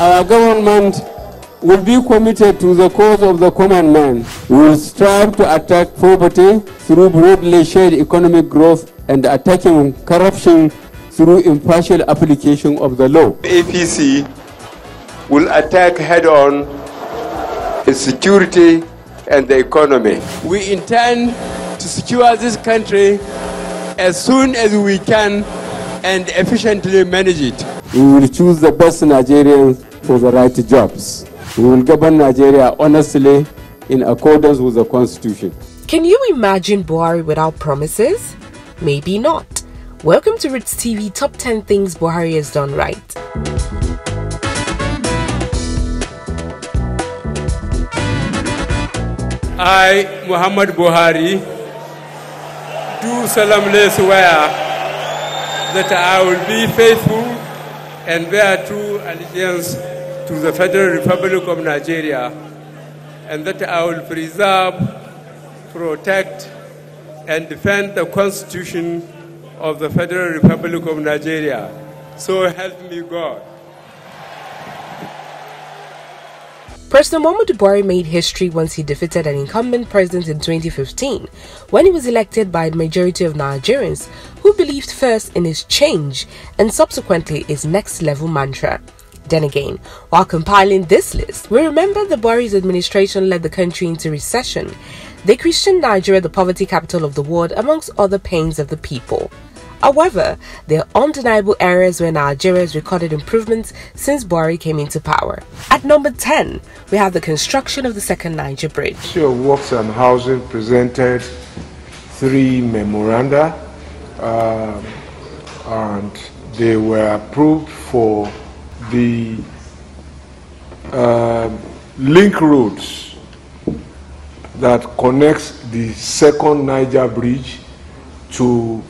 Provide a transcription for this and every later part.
Our government will be committed to the cause of the common man. We will strive to attack poverty through broadly shared economic growth and attacking corruption through impartial application of the law. APC will attack head-on security and the economy. We intend to secure this country as soon as we can and efficiently manage it. We will choose the best Nigerians for the right jobs. We will govern Nigeria honestly in accordance with the Constitution. Can you imagine Buhari without promises? Maybe not. Welcome to Roots TV Top 10 Things Buhari has done right. I, Muhammadu Buhari, do solemnly swear that I will be faithful and bear true allegiance to the Federal Republic of Nigeria, and that I will preserve, protect, and defend the Constitution of the Federal Republic of Nigeria. So help me God. President Muhammadu Buhari made history once he defeated an incumbent president in 2015 when he was elected by a majority of Nigerians who believed first in his change and subsequently his next level mantra. Then again, while compiling this list, we remember that Buhari's administration led the country into recession. They christened Nigeria the poverty capital of the world amongst other pains of the people. However, there are undeniable areas where Nigeria has recorded improvements since Buhari came into power. At number 10, we have the construction of the second Niger Bridge. The Ministry of Works and Housing presented 3 memoranda and they were approved for the link roads that connects the second Niger Bridge to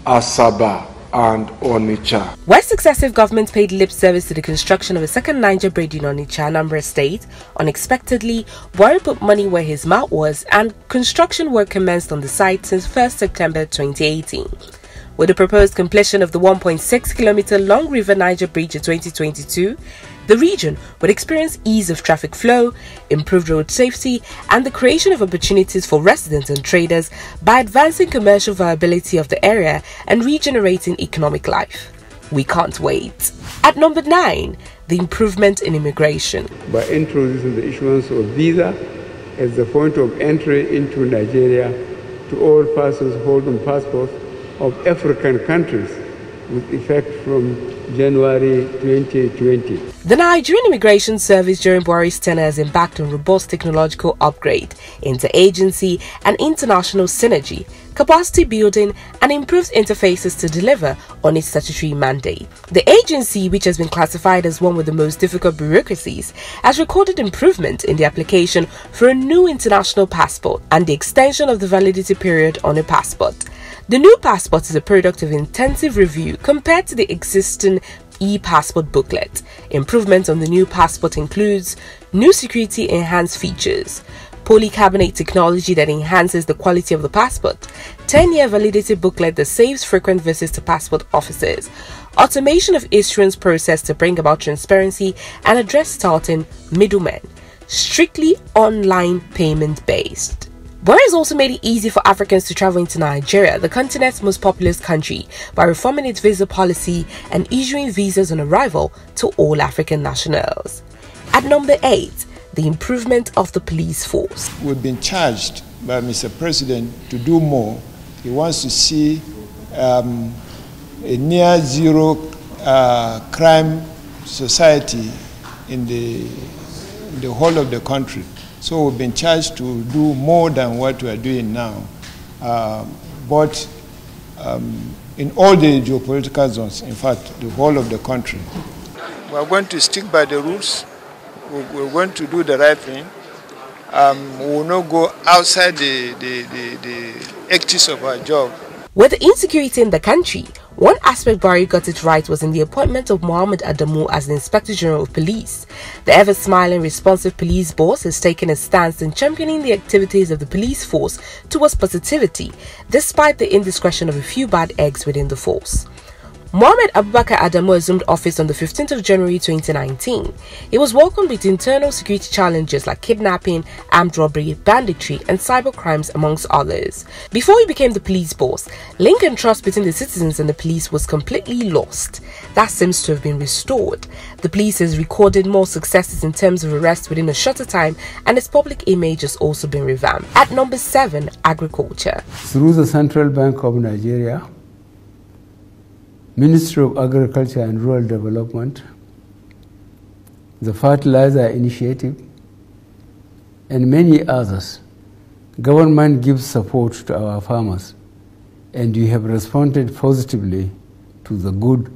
Asaba and Onitsha. Where successive governments paid lip service to the construction of a second Niger Bridge in Onitsha, Anambra State, unexpectedly, Buhari put money where his mouth was and construction work commenced on the site since 1st September 2018. With the proposed completion of the 1.6-kilometer long River Niger Bridge in 2022, the region would experience ease of traffic flow, improved road safety, and the creation of opportunities for residents and traders by advancing commercial viability of the area and regenerating economic life. We can't wait. At number 9, the improvement in immigration. By introducing the issuance of visa as the point of entry into Nigeria to all persons holding passports of African countries with effect from January 2020. The Nigerian Immigration Service during Buhari's tenure has embarked on robust technological upgrade, interagency and international synergy, capacity building and improved interfaces to deliver on its statutory mandate. The agency, which has been classified as one with the most difficult bureaucracies, has recorded improvement in the application for a new international passport and the extension of the validity period on a passport. The new passport is a product of intensive review compared to the existing E-passort booklet. Improvements on the new passport includes new security enhanced features, polycarbonate technology that enhances the quality of the passport, 10-year validity booklet that saves frequent visits to passport offices, automation of issuance process to bring about transparency and address starting middlemen, strictly online payment based. Buhari has also made it easy for Africans to travel into Nigeria, the continent's most populous country, by reforming its visa policy and issuing visas on arrival to all African nationals. At number 8, the improvement of the police force. We've been charged by Mr. President to do more. He wants to see a near zero crime society in the whole of the country. So we've been charged to do more than what we are doing now, but in all the geopolitical zones, in fact, the whole of the country. We are going to stick by the rules. We're going to do the right thing. We will not go outside the ethics of our job. With the insecurity in the country, one aspect Buhari got it right was in the appointment of Muhammad Adamu as the Inspector General of Police. The ever-smiling, responsive police boss has taken a stance in championing the activities of the police force towards positivity, despite the indiscretion of a few bad eggs within the force. Mohamed Abubakar Adamu assumed office on the 15th of January 2019. He was welcomed with internal security challenges like kidnapping, armed robbery, banditry, and cyber crimes, amongst others. Before he became the police boss, link and trust between the citizens and the police was completely lost. That seems to have been restored. The police has recorded more successes in terms of arrests within a shorter time, and its public image has also been revamped. At number 7, agriculture. Through the Central Bank of Nigeria, Ministry of Agriculture and Rural Development, the Fertilizer Initiative, and many others, government gives support to our farmers, and we have responded positively to the good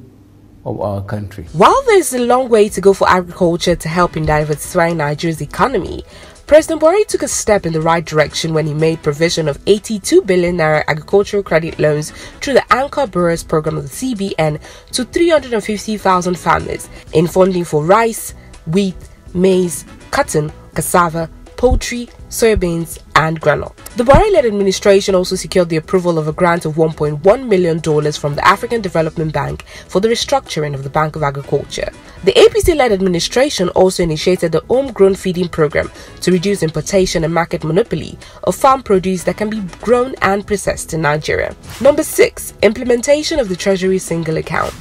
of our country. While there is a long way to go for agriculture to help in diversifying Nigeria's economy, President Buhari took a step in the right direction when he made provision of 82 billion naira agricultural credit loans through the Anchor Borrowers program of the CBN to 350,000 farmers in funding for rice, wheat, maize, cotton, cassava, poultry, soybeans, and granola. The Buhari-led administration also secured the approval of a grant of $1.1 million from the African Development Bank for the restructuring of the Bank of Agriculture. The APC-led administration also initiated the homegrown feeding program to reduce importation and market monopoly of farm produce that can be grown and processed in Nigeria. Number 6, implementation of the Treasury Single Account.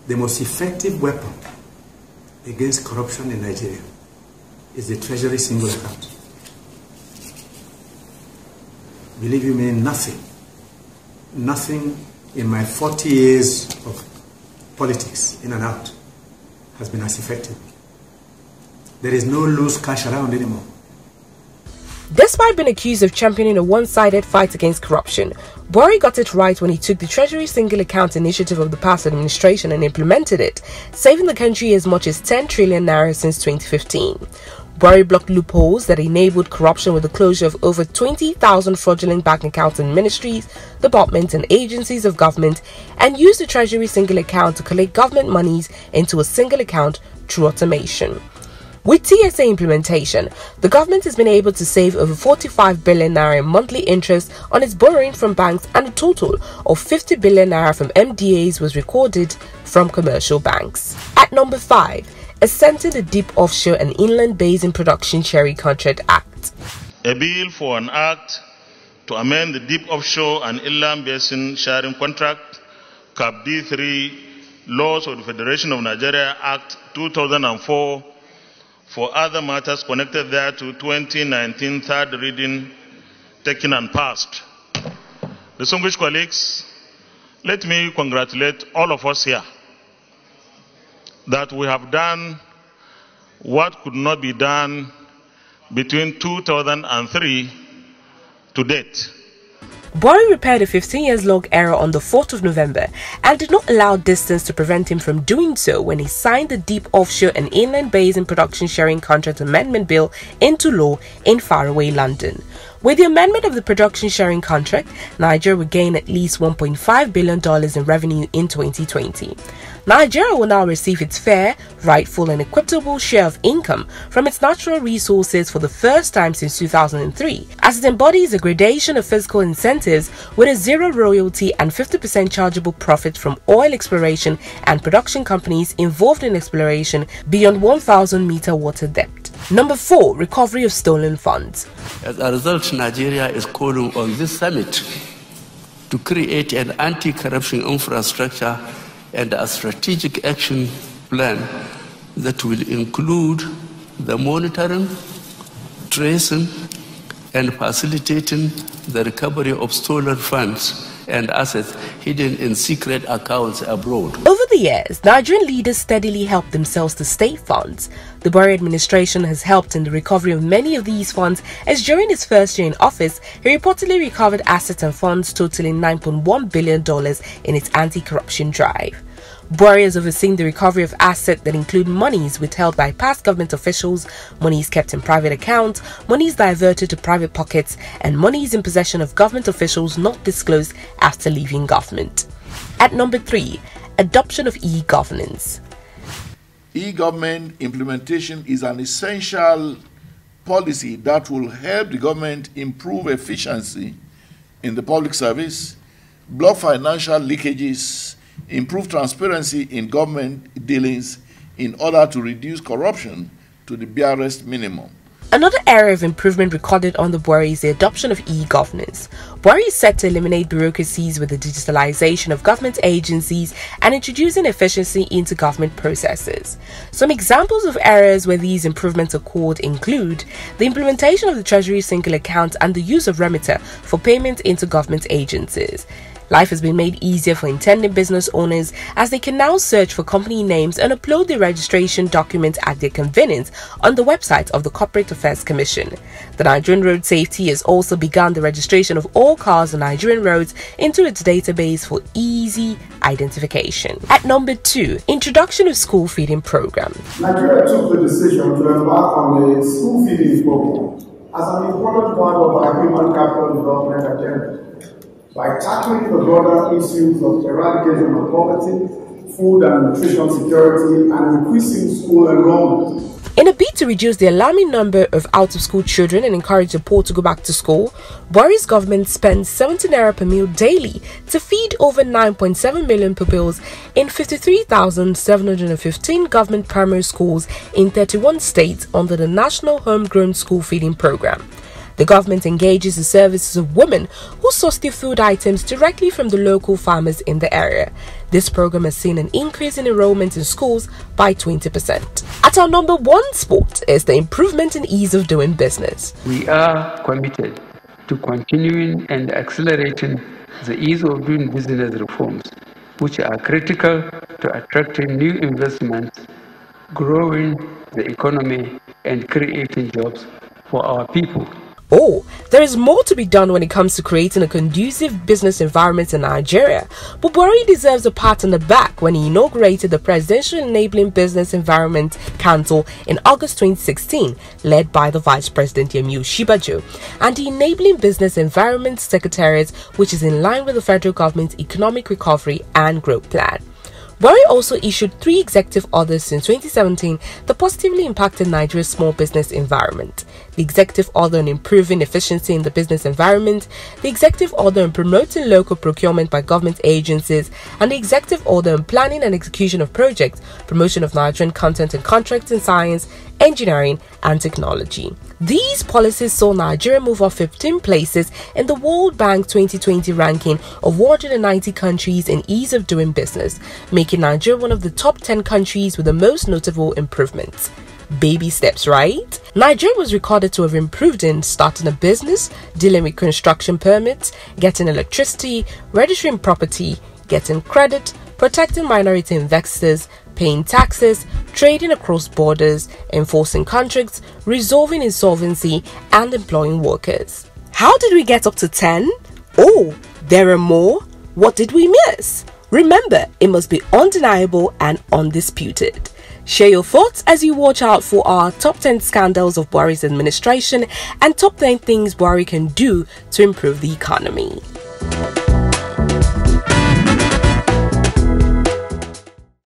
The most effective weapon against corruption in Nigeria is the Treasury Single Account. Believe you me, nothing in my 40 years of politics in and out has been as effective. There is no loose cash around anymore. Despite being accused of championing a one-sided fight against corruption, Buhari got it right when he took the Treasury Single Account initiative of the past administration and implemented it, saving the country as much as 10 trillion naira since 2015. Buhari blocked loopholes that enabled corruption with the closure of over 20,000 fraudulent bank accounts in ministries, departments, and agencies of government, and used the Treasury Single Account to collect government monies into a single account through automation. With TSA implementation, the government has been able to save over 45 billion naira in monthly interest on its borrowing from banks, and a total of 50 billion naira from MDAs was recorded from commercial banks. At number 5, assenting the Deep Offshore and Inland Basin Production Sharing Contract Act. A bill for an act to amend the Deep Offshore and Inland Basin Sharing Contract, Cap D3, Laws of the Federation of Nigeria Act 2004, for other matters connected there to 2019 third reading taken and passed. Distinguished colleagues, let me congratulate all of us here that we have done what could not be done between 2003 to date. Buhari repaired a 15-years-long error on the 4th of November and did not allow distance to prevent him from doing so when he signed the Deep Offshore and Inland Basin Production Sharing Contract Amendment Bill into law in faraway London. With the amendment of the production sharing contract, Nigeria will gain at least $1.5 billion in revenue in 2020. Nigeria will now receive its fair, rightful and equitable share of income from its natural resources for the first time since 2003, as it embodies a gradation of fiscal incentives with a zero royalty and 50% chargeable profit from oil exploration and production companies involved in exploration beyond 1,000-meter water depth. Number 4, recovery of stolen funds. As a result, Nigeria is calling on this summit to create an anti-corruption infrastructure and a strategic action plan that will include the monitoring, tracing, and facilitating the recovery of stolen funds and assets hidden in secret accounts abroad. Over the years, Nigerian leaders steadily helped themselves to state funds. The Buhari administration has helped in the recovery of many of these funds, as during his first year in office, he reportedly recovered assets and funds totaling $9.1 billion in its anti-corruption drive. Buhari has overseen the recovery of assets that include monies withheld by past government officials, monies kept in private accounts, monies diverted to private pockets, and monies in possession of government officials not disclosed after leaving government. At number 3, adoption of e-governance. E-government implementation is an essential policy that will help the government improve efficiency in the public service, block financial leakages improve transparency in government dealings in order to reduce corruption to the barest minimum. Another area of improvement recorded under Buhari is the adoption of e-governance. Buhari is set to eliminate bureaucracies with the digitalization of government agencies and introducing efficiency into government processes. Some examples of areas where these improvements occurred include the implementation of the Treasury Single Account and the use of remitter for payment into government agencies. Life has been made easier for intending business owners as they can now search for company names and upload their registration documents at their convenience on the website of the Corporate Affairs Commission. The Nigerian Road Safety has also begun the registration of all cars on Nigerian roads into its database for easy identification. At number 2, introduction of school feeding program. Nigeria took the decision to embark on a school feeding program as an important part of our human capital development agenda. By tackling the broader issues of eradication of poverty, food and nutrition security, and increasing school enrollment. In a bid to reduce the alarming number of out-of-school children and encourage the poor to go back to school, Buhari's government spends 70 naira per meal daily to feed over 9.7 million pupils in 53,715 government primary schools in 31 states under the National Homegrown School Feeding Program. The government engages the services of women who source their food items directly from the local farmers in the area. This program has seen an increase in enrollment in schools by 20%. At our number 1 spot is the improvement in ease of doing business. We are committed to continuing and accelerating the ease of doing business reforms, which are critical to attracting new investments, growing the economy, and creating jobs for our people. Oh, there is more to be done when it comes to creating a conducive business environment in Nigeria, but Buhari deserves a pat on the back when he inaugurated the Presidential Enabling Business Environment Council in August 2016, led by the Vice President Yemi Osinbajo, and the Enabling Business Environment Secretariat, which is in line with the federal government's Economic Recovery and Growth Plan. Buhari also issued 3 executive orders since 2017 that positively impacted Nigeria's small business environment. The executive order on improving efficiency in the business environment, the executive order on promoting local procurement by government agencies, and the executive order on planning and execution of projects, promotion of Nigerian content and contracts in science, engineering, and technology. These policies saw Nigeria move up 15 places in the World Bank 2020 ranking of 190 countries in ease of doing business, making Nigeria one of the top 10 countries with the most notable improvements. Baby steps, right? Nigeria was recorded to have improved in starting a business, dealing with construction permits, getting electricity, registering property, getting credit, protecting minority investors, paying taxes, trading across borders, enforcing contracts, resolving insolvency, and employing workers. How did we get up to 10? Oh, there are more? What did we miss? Remember, it must be undeniable and undisputed. Share your thoughts as you watch out for our top 10 scandals of Buhari's administration and top 10 things Buhari can do to improve the economy.